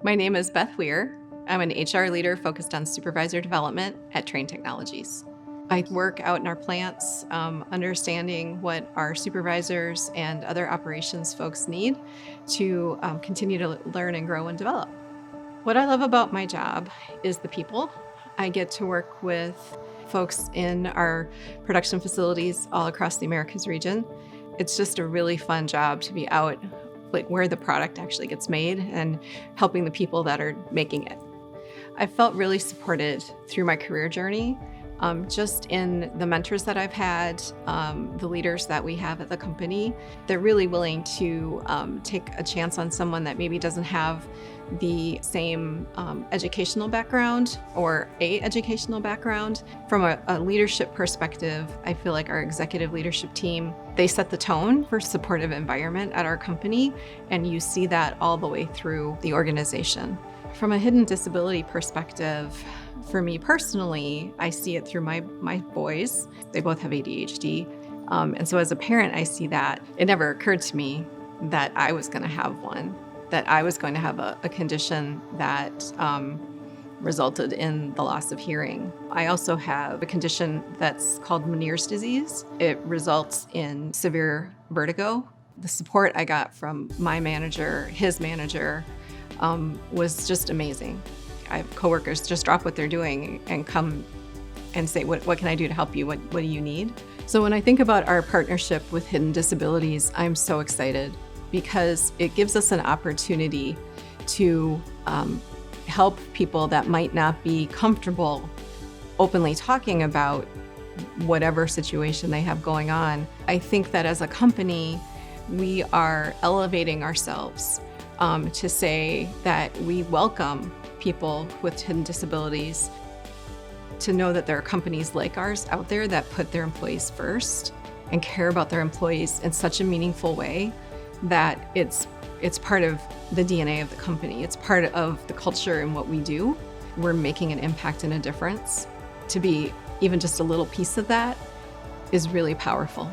My name is Beth Weir. I'm an HR leader focused on supervisor development at Trane Technologies. I work out in our plants, understanding what our supervisors and other operations folks need to continue to learn and grow and develop. What I love about my job is the people. I get to work with folks in our production facilities all across the Americas region. It's just a really fun job to be out like where the product actually gets made and helping the people that are making it. I felt really supported through my career journey, just in the mentors that I've had, the leaders that we have at the company. They're really willing to take a chance on someone that maybe doesn't have the same educational background or a educational background. From a leadership perspective, I feel like our executive leadership team, they set the tone for supportive environment at our company, and you see that all the way through the organization. From a hidden disability perspective, for me personally, I see it through my boys. They both have ADHD. And so as a parent, I see that. It never occurred to me that I was going to have one, that I was going to have a condition that resulted in the loss of hearing. I also have a condition that's called Meniere's disease. It results in severe vertigo. The support I got from my manager, his manager, was just amazing. I have coworkers just drop what they're doing and come and say, what can I do to help you? What do you need? So when I think about our partnership with Hidden Disabilities, I'm so excited because it gives us an opportunity to help people that might not be comfortable openly talking about whatever situation they have going on. I think that as a company, we are elevating ourselves to say that we welcome people with hidden disabilities, to know that there are companies like ours out there that put their employees first and care about their employees in such a meaningful way that it's part of the DNA of the company. It's part of the culture and what we do. We're making an impact and a difference. To be even just a little piece of that is really powerful.